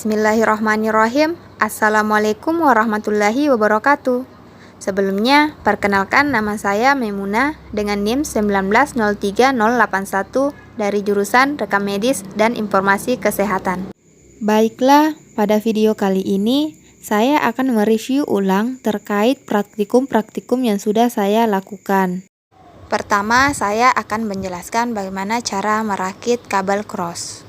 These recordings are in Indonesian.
Bismillahirrahmanirrahim. Assalamualaikum warahmatullahi wabarakatuh. Sebelumnya, perkenalkan nama saya Memuna dengan NIM 1903081 dari jurusan Rekam Medis dan Informasi Kesehatan. Baiklah, pada video kali ini saya akan mereview ulang terkait praktikum-praktikum yang sudah saya lakukan. Pertama, saya akan menjelaskan bagaimana cara merakit kabel cross.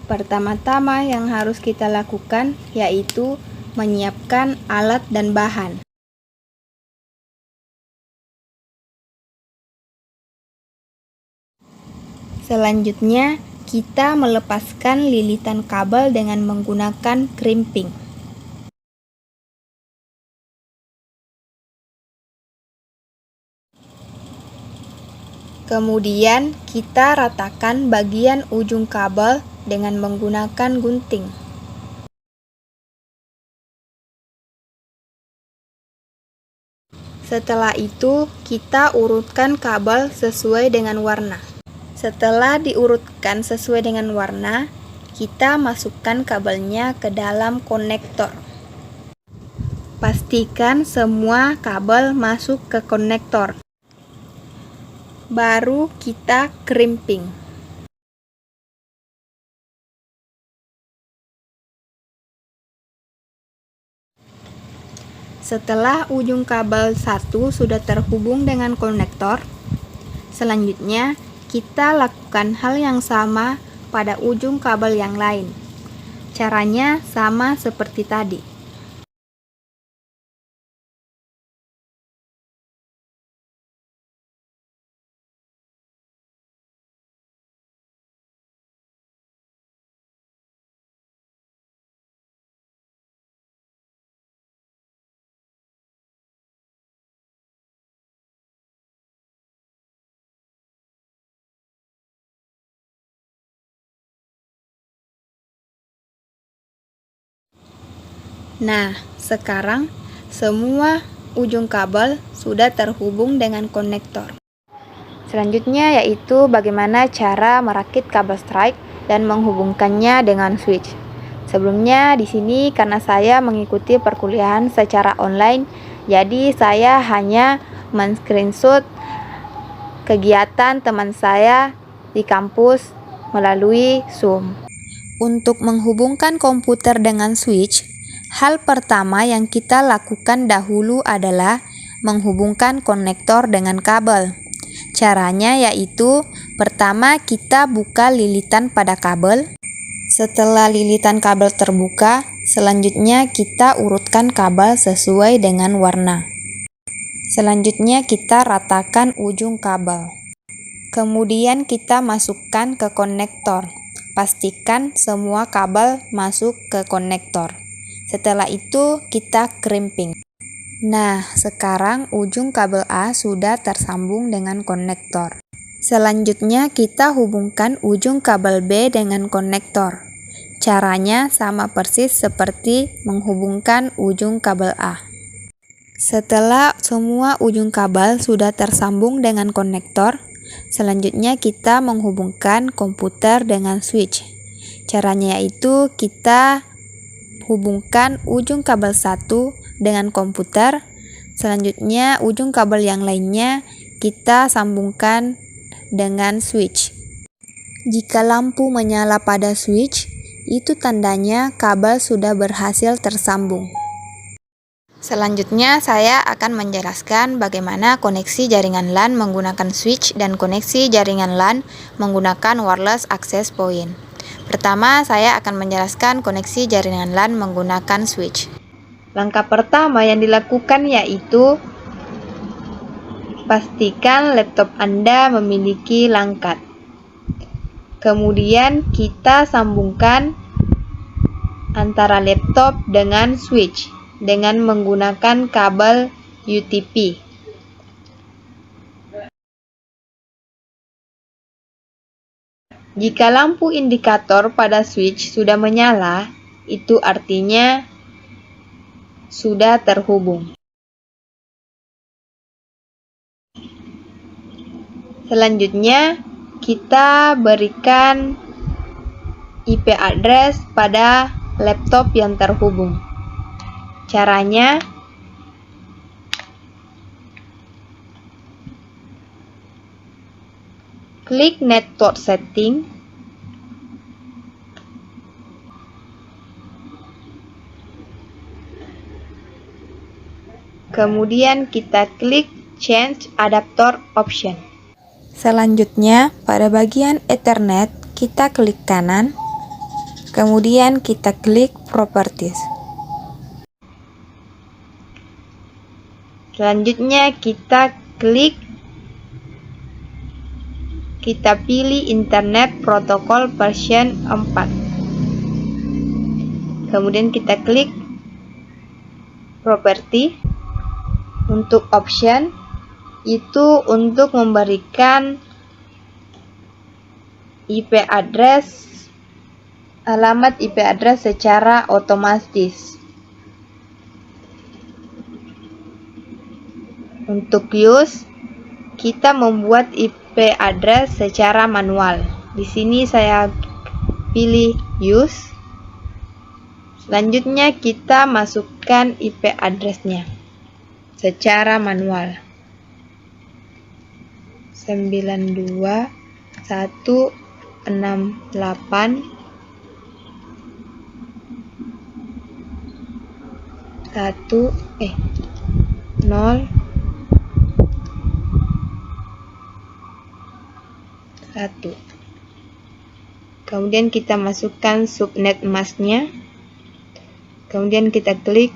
Pertama-tama yang harus kita lakukan yaitu menyiapkan alat dan bahan. Selanjutnya, kita melepaskan lilitan kabel dengan menggunakan crimping. Kemudian, kita ratakan bagian ujung kabel dengan menggunakan gunting. Setelah itu, kita urutkan kabel sesuai dengan warna. Setelah diurutkan sesuai dengan warna, kita masukkan kabelnya ke dalam konektor. Pastikan semua kabel masuk ke konektor. Baru kita crimping. Setelah ujung kabel satu sudah terhubung dengan konektor, selanjutnya kita lakukan hal yang sama pada ujung kabel yang lain. Caranya sama seperti tadi. Nah, sekarang semua ujung kabel sudah terhubung dengan konektor. Selanjutnya yaitu bagaimana cara merakit kabel strike dan menghubungkannya dengan switch. Sebelumnya di sini karena saya mengikuti perkuliahan secara online, jadi saya hanya men-screenshot kegiatan teman saya di kampus melalui Zoom. Untuk menghubungkan komputer dengan switch, hal pertama yang kita lakukan dahulu adalah menghubungkan konektor dengan kabel. Caranya yaitu, pertama kita buka lilitan pada kabel. Setelah lilitan kabel terbuka, selanjutnya kita urutkan kabel sesuai dengan warna. Selanjutnya kita ratakan ujung kabel. Kemudian kita masukkan ke konektor. Pastikan semua kabel masuk ke konektor. Setelah itu kita crimping. Nah, sekarang ujung kabel A sudah tersambung dengan konektor. Selanjutnya kita hubungkan ujung kabel B dengan konektor. Caranya sama persis seperti menghubungkan ujung kabel A. Setelah semua ujung kabel sudah tersambung dengan konektor, selanjutnya kita menghubungkan komputer dengan switch. Caranya yaitu kita hubungkan ujung kabel satu dengan komputer, selanjutnya ujung kabel yang lainnya kita sambungkan dengan switch. Jika lampu menyala pada switch, itu tandanya kabel sudah berhasil tersambung. Selanjutnya saya akan menjelaskan bagaimana koneksi jaringan LAN menggunakan switch dan koneksi jaringan LAN menggunakan wireless access point. Pertama, saya akan menjelaskan koneksi jaringan LAN menggunakan switch. Langkah pertama yang dilakukan yaitu pastikan laptop Anda memiliki LAN card. Kemudian kita sambungkan antara laptop dengan switch dengan menggunakan kabel UTP. Jika lampu indikator pada switch sudah menyala, itu artinya sudah terhubung. Selanjutnya, kita berikan IP address pada laptop yang terhubung. Caranya, klik Network Setting, kemudian kita klik Change Adapter Option. Selanjutnya, pada bagian Ethernet, kita klik kanan, kemudian kita klik Properties. Selanjutnya, kita pilih Internet Protocol version 4. Kemudian kita klik Property. Untuk option, itu untuk memberikan alamat IP address secara otomatis. Untuk use, kita membuat IP address secara manual. Di sini saya pilih use. Selanjutnya kita masukkan IP address-nya secara manual. 92168 0 1. Kemudian kita masukkan subnet masknya. Kemudian kita klik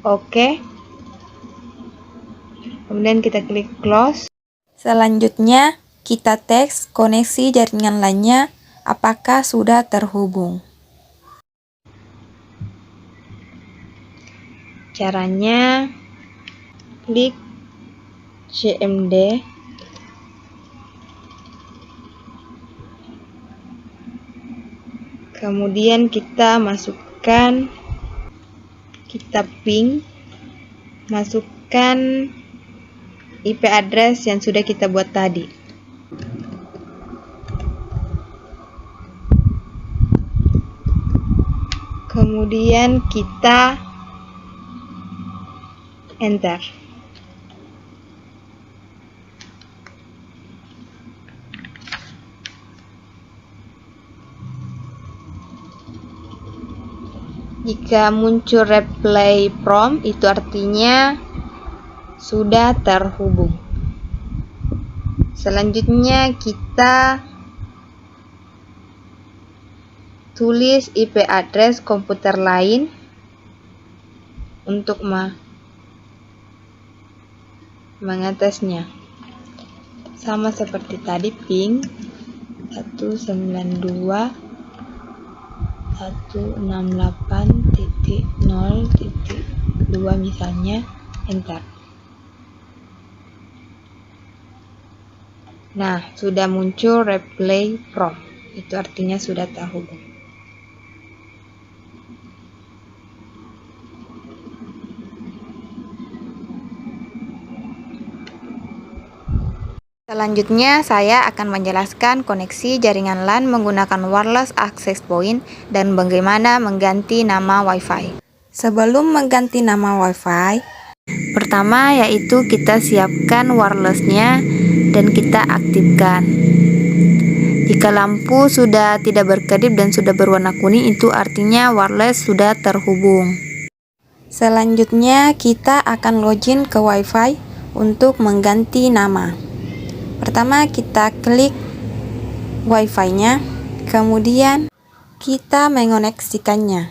OK. Kemudian kita klik close. Selanjutnya, kita tes koneksi jaringan lainnya apakah sudah terhubung. Caranya, klik CMD. Kemudian kita ping, masukkan IP address yang sudah kita buat tadi. Kemudian kita enter. Jika muncul reply from, itu artinya sudah terhubung. Selanjutnya kita tulis IP address komputer lain untuk mengatesnya. Sama seperti tadi, ping 192.168.0.2 misalnya, enter. Nah, sudah muncul reply from, itu artinya sudah terhubung. Selanjutnya, saya akan menjelaskan koneksi jaringan LAN menggunakan wireless access point dan bagaimana mengganti nama Wi-Fi. Sebelum mengganti nama Wi-Fi, pertama yaitu kita siapkan wirelessnya dan kita aktifkan. Jika lampu sudah tidak berkedip dan sudah berwarna kuning, itu artinya wireless sudah terhubung. Selanjutnya, kita akan login ke Wi-Fi untuk mengganti nama. Pertama, kita klik Wi-Fi-nya, kemudian kita mengoneksikannya.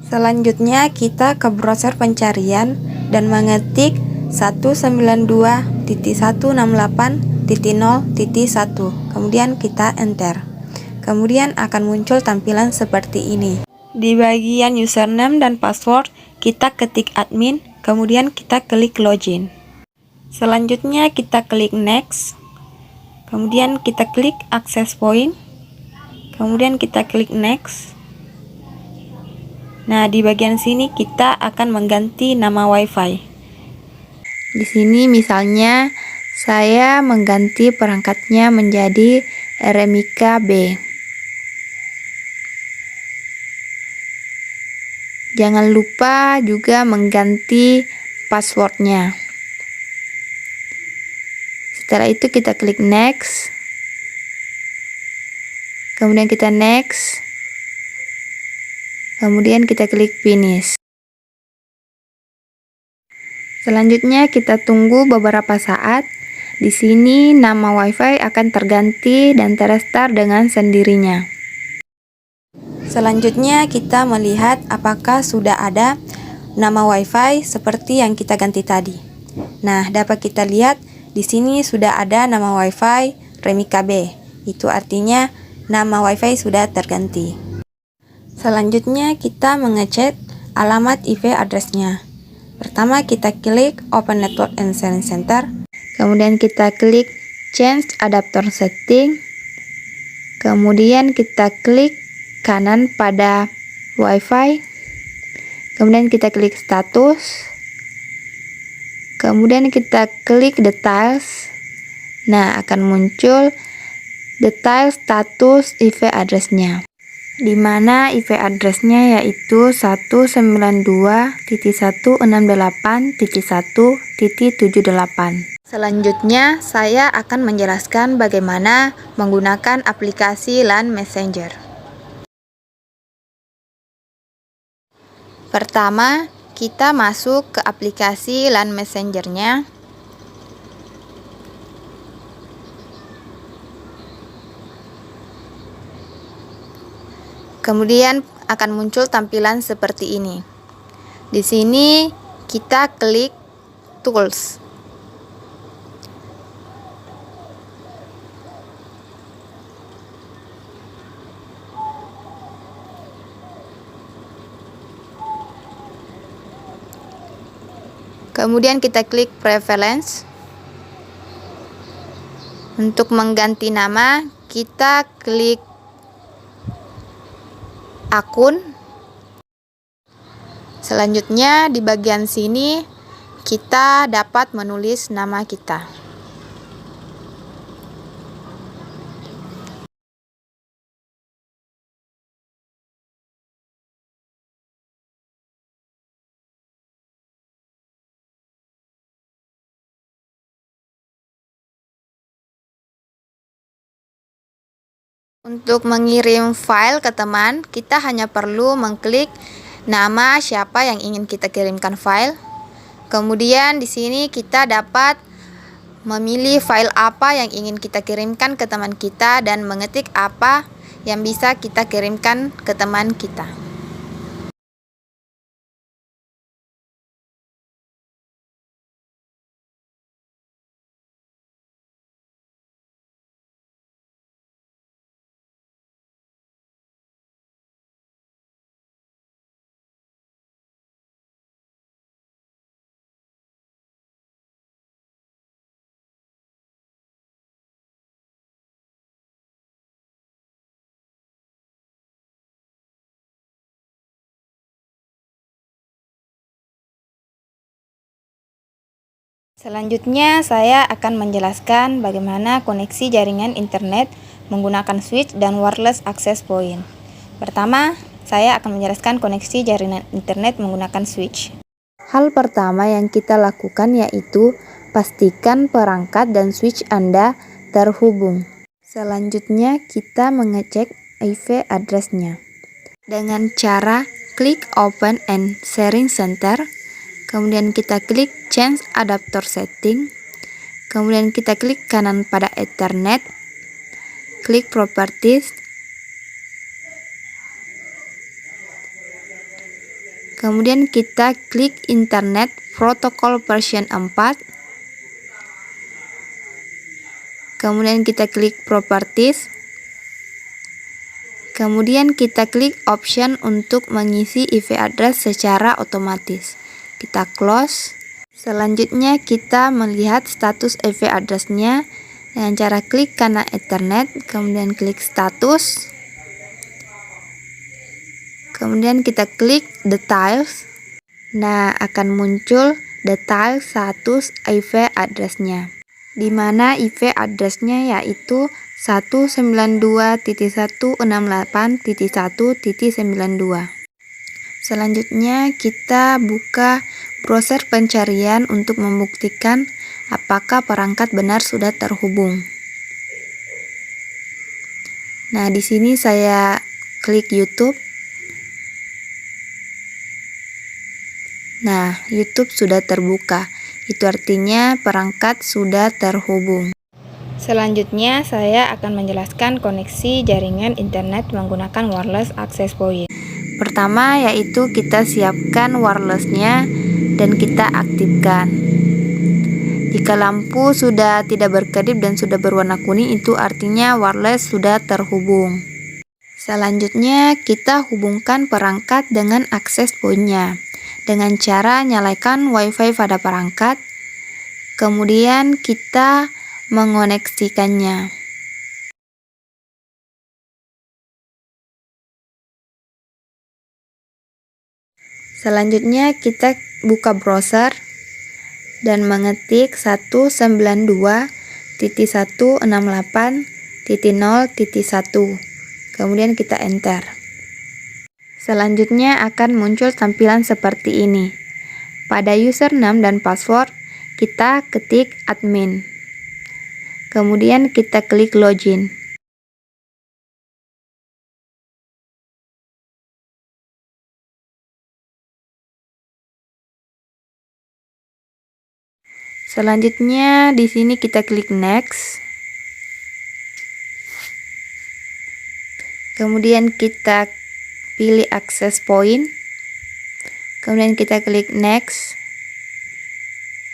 Selanjutnya, kita ke browser pencarian dan mengetik 192.168.0.1, kemudian kita enter. Kemudian akan muncul tampilan seperti ini. Di bagian username dan password, kita ketik admin, kemudian kita klik login. Selanjutnya kita klik next, kemudian kita klik access point, kemudian kita klik next. Nah, di bagian sini kita akan mengganti nama Wi-Fi. Di sini misalnya saya mengganti perangkatnya menjadi RMIK B. Jangan lupa juga mengganti passwordnya. Setelah itu kita klik next, kemudian kita next, kemudian kita klik finish. Selanjutnya kita tunggu beberapa saat. Di sini nama WiFi akan terganti dan terestart dengan sendirinya. Selanjutnya kita melihat apakah sudah ada nama WiFi seperti yang kita ganti tadi. Nah, dapat kita lihat di sini sudah ada nama WiFi Remika B. Itu artinya nama WiFi sudah terganti. Selanjutnya kita mengecek alamat IP address-nya. Pertama kita klik Open Network and Sharing Center. Kemudian kita klik Change Adapter Setting. Kemudian kita klik kanan pada WiFi. Kemudian kita klik Status. Kemudian kita klik Details. Nah, akan muncul detail status IP address-nya. Di mana IP address-nya yaitu 192.168.1.78. Selanjutnya, saya akan menjelaskan bagaimana menggunakan aplikasi LAN Messenger. Pertama, kita masuk ke aplikasi LAN Messenger-nya. Kemudian akan muncul tampilan seperti ini. Di sini kita klik Tools. Kemudian kita klik Preference. Untuk mengganti nama, kita klik akun. Selanjutnya di bagian sini kita dapat menulis nama kita. Untuk mengirim file ke teman, kita hanya perlu mengklik nama siapa yang ingin kita kirimkan file. Kemudian di sini kita dapat memilih file apa yang ingin kita kirimkan ke teman kita dan mengetik apa yang bisa kita kirimkan ke teman kita. Selanjutnya, saya akan menjelaskan bagaimana koneksi jaringan internet menggunakan switch dan wireless access point. Pertama, saya akan menjelaskan koneksi jaringan internet menggunakan switch. Hal pertama yang kita lakukan yaitu pastikan perangkat dan switch Anda terhubung. Selanjutnya, kita mengecek IP address-nya dengan cara klik Open and Sharing Center. Kemudian kita klik Change Adapter Setting. Kemudian kita klik kanan pada Ethernet. Klik Properties. Kemudian kita klik Internet Protocol version 4. Kemudian kita klik Properties. Kemudian kita klik option untuk mengisi IP address secara otomatis. Kita close. Selanjutnya kita melihat status IP address-nya dengan cara klik kanan Ethernet, kemudian klik status. Kemudian kita klik details. Nah, akan muncul detail status IP address-nya. Di mana IP address-nya yaitu 192.168.1.92. Selanjutnya kita buka browser pencarian untuk membuktikan apakah perangkat benar sudah terhubung. Nah, di sini saya klik YouTube. Nah, YouTube sudah terbuka. Itu artinya perangkat sudah terhubung. Selanjutnya, saya akan menjelaskan koneksi jaringan internet menggunakan wireless access point. Pertama, yaitu kita siapkan wirelessnya dan kita aktifkan. Jika lampu sudah tidak berkedip dan sudah berwarna kuning, itu artinya wireless sudah terhubung. Selanjutnya, kita hubungkan perangkat dengan access point-nya dengan cara nyalakan WiFi pada perangkat, kemudian kita mengoneksikannya. Selanjutnya kita buka browser dan mengetik 192.168.0.1, kemudian kita enter. Selanjutnya akan muncul tampilan seperti ini. Pada username dan password, kita ketik admin. Kemudian kita klik login. Selanjutnya di sini kita klik next. Kemudian kita pilih access point. Kemudian kita klik next.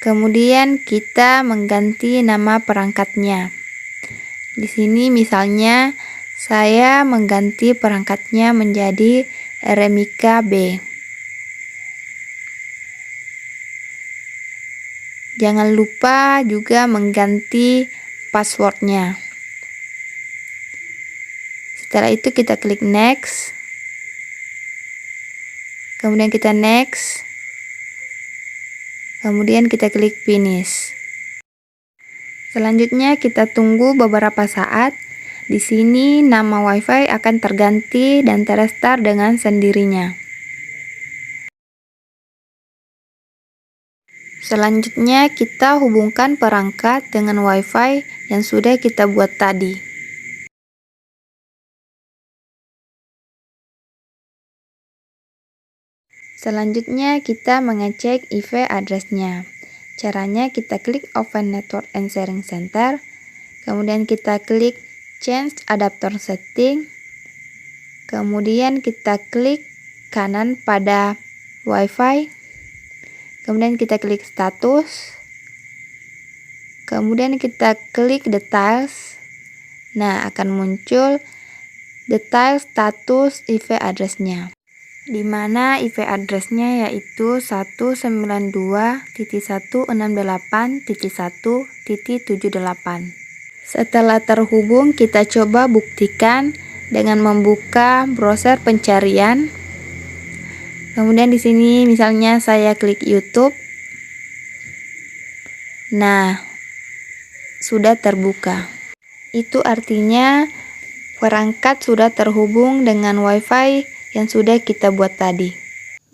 Kemudian kita mengganti nama perangkatnya. Di sini misalnya saya mengganti perangkatnya menjadi Remika B. Jangan lupa juga mengganti passwordnya. Setelah itu kita klik next. Kemudian kita next. Kemudian kita klik finish. Selanjutnya kita tunggu beberapa saat. Di sini nama WiFi akan terganti dan terestart dengan sendirinya. Selanjutnya kita hubungkan perangkat dengan WiFi yang sudah kita buat tadi. Selanjutnya kita mengecek IP address-nya. Caranya kita klik Open Network and Sharing Center, kemudian kita klik Change Adapter Setting, kemudian kita klik kanan pada WiFi, kemudian kita klik Status, kemudian kita klik Details. Nah, akan muncul detail status IP address-nya, di mana IP address-nya yaitu 192.168.1.78. Setelah terhubung, kita coba buktikan dengan membuka browser pencarian. Kemudian di sini misalnya saya klik YouTube. Nah, sudah terbuka. Itu artinya perangkat sudah terhubung dengan WiFi yang sudah kita buat tadi.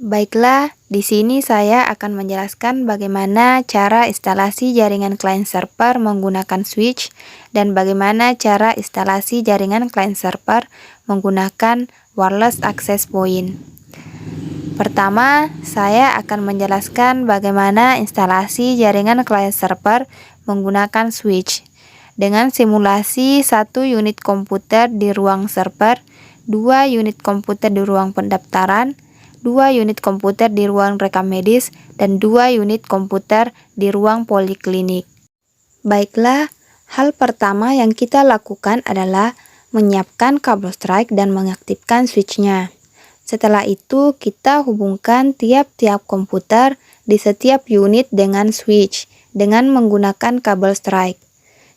Baiklah, di sini saya akan menjelaskan bagaimana cara instalasi jaringan client server menggunakan switch dan bagaimana cara instalasi jaringan client server menggunakan wireless access point. Pertama, saya akan menjelaskan bagaimana instalasi jaringan client server menggunakan switch dengan simulasi 1 unit komputer di ruang server, 2 unit komputer di ruang pendaftaran, 2 unit komputer di ruang rekam medis, dan 2 unit komputer di ruang poliklinik. Baiklah, hal pertama yang kita lakukan adalah menyiapkan kabel strike dan mengaktifkan switch-nya. Setelah itu, kita hubungkan tiap-tiap komputer di setiap unit dengan switch dengan menggunakan kabel strike.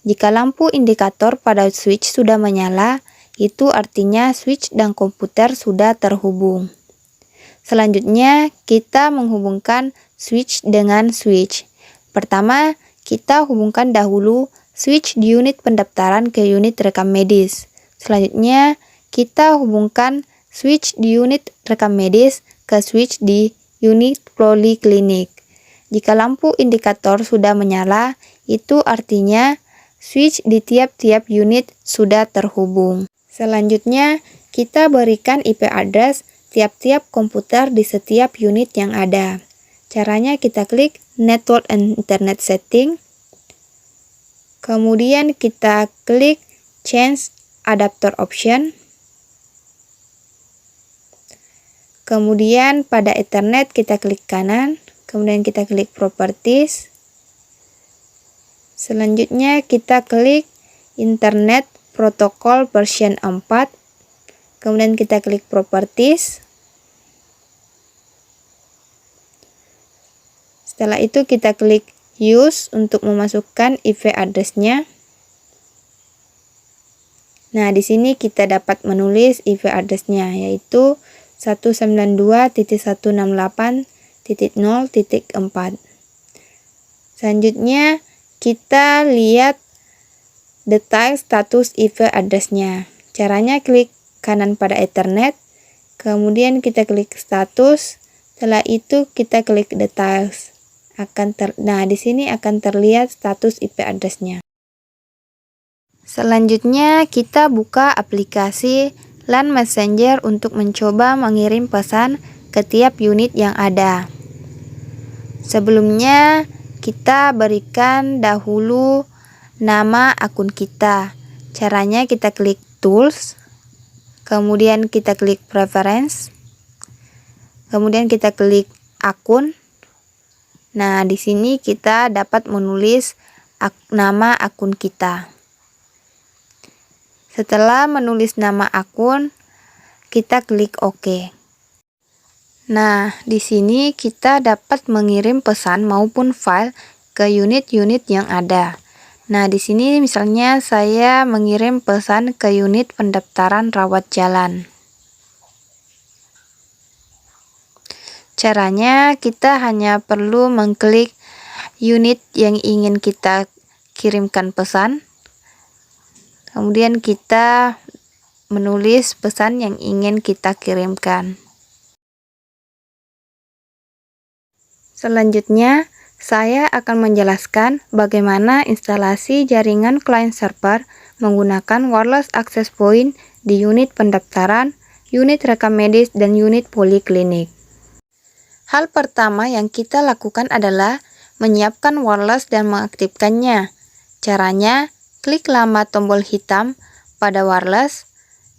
Jika lampu indikator pada switch sudah menyala, itu artinya switch dan komputer sudah terhubung. Selanjutnya, kita menghubungkan switch dengan switch. Pertama, kita hubungkan dahulu switch di unit pendaftaran ke unit rekam medis. Selanjutnya, kita hubungkan switch di unit rekam medis ke switch di unit poliklinik. Jika lampu indikator sudah menyala, itu artinya switch di tiap-tiap unit sudah terhubung. Selanjutnya, kita berikan IP address tiap-tiap komputer di setiap unit yang ada. Caranya kita klik Network and Internet Setting. Kemudian kita klik Change Adapter Option. Kemudian pada Ethernet kita klik kanan. Kemudian kita klik Properties. Selanjutnya kita klik Internet Protocol version 4. Kemudian kita klik Properties. Setelah itu kita klik Use untuk memasukkan IP address-nya. Nah, di sini kita dapat menulis IP address-nya, yaitu 192.168.0.4. Selanjutnya, kita lihat detail status IP address-nya. Caranya klik kanan pada Ethernet, kemudian kita klik status, setelah itu kita klik details. Nah, di sini akan terlihat status IP address-nya. Selanjutnya, kita buka aplikasi LAN Messenger untuk mencoba mengirim pesan ke tiap unit yang ada. Sebelumnya, kita berikan dahulu nama akun kita. Caranya kita klik Tools, kemudian kita klik Preference, kemudian kita klik Akun. Nah, di sini kita dapat menulis nama akun kita. Setelah menulis nama akun, kita klik OK. Nah, di sini kita dapat mengirim pesan maupun file ke unit-unit yang ada. Nah, di sini misalnya saya mengirim pesan ke unit pendaftaran rawat jalan. Caranya kita hanya perlu mengklik unit yang ingin kita kirimkan pesan. Kemudian kita menulis pesan yang ingin kita kirimkan. Selanjutnya, saya akan menjelaskan bagaimana instalasi jaringan client server menggunakan wireless access point di unit pendaftaran, unit rekam medis, dan unit poliklinik. Hal pertama yang kita lakukan adalah menyiapkan wireless dan mengaktifkannya. Caranya, klik lama tombol hitam pada wireless.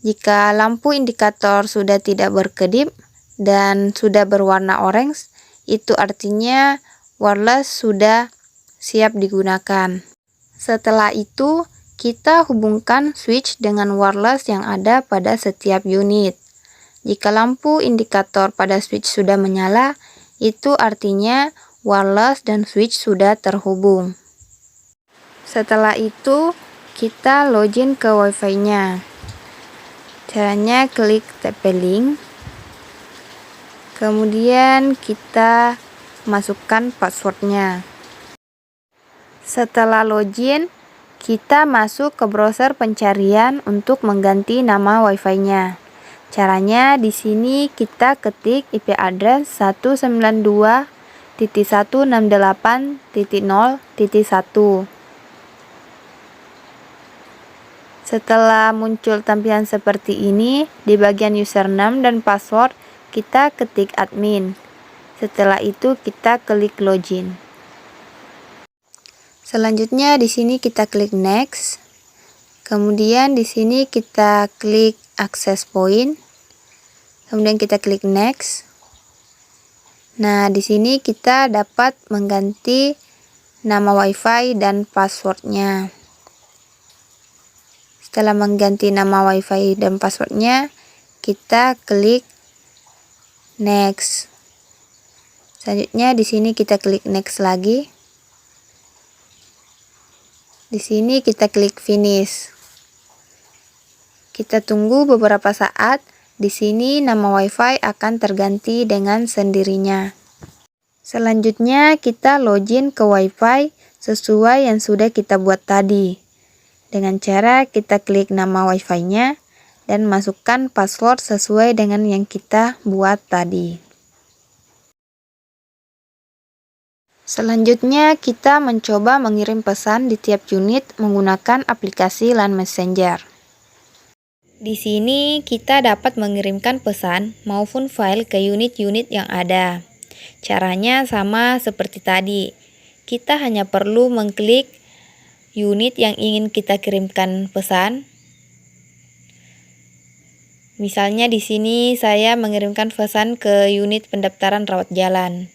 Jika lampu indikator sudah tidak berkedip dan sudah berwarna orange, itu artinya wireless sudah siap digunakan. Setelah itu, kita hubungkan switch dengan wireless yang ada pada setiap unit. Jika lampu indikator pada switch sudah menyala, itu artinya wireless dan switch sudah terhubung. Setelah itu, kita login ke Wi-Fi-nya. Caranya klik TP-Link. Kemudian kita masukkan password-nya. Setelah login, kita masuk ke browser pencarian untuk mengganti nama Wi-Fi-nya. Caranya di sini kita ketik IP address 192.168.0.1. Setelah muncul tampilan seperti ini, di bagian username dan password kita ketik admin. Setelah itu kita klik login. Selanjutnya di sini kita klik next. Kemudian di sini kita klik access point. Kemudian kita klik next. Nah, di sini kita dapat mengganti nama Wi-Fi dan passwordnya. Setelah mengganti nama Wi-Fi dan passwordnya, kita klik next. Selanjutnya di sini kita klik next lagi. Di sini kita klik finish. Kita tunggu beberapa saat. Di sini nama Wi-Fi akan terganti dengan sendirinya. Selanjutnya kita login ke Wi-Fi sesuai yang sudah kita buat tadi. Dengan cara kita klik nama Wi-Fi-nya, dan masukkan password sesuai dengan yang kita buat tadi. Selanjutnya, kita mencoba mengirim pesan di tiap unit menggunakan aplikasi LAN Messenger. Di sini, kita dapat mengirimkan pesan maupun file ke unit-unit yang ada. Caranya sama seperti tadi. Kita hanya perlu mengklik unit yang ingin kita kirimkan pesan. Misalnya di sini saya mengirimkan pesan ke unit pendaftaran rawat jalan.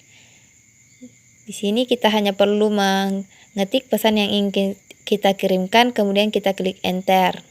Di sini kita hanya perlu mengetik pesan yang ingin kita kirimkan, kemudian kita klik enter.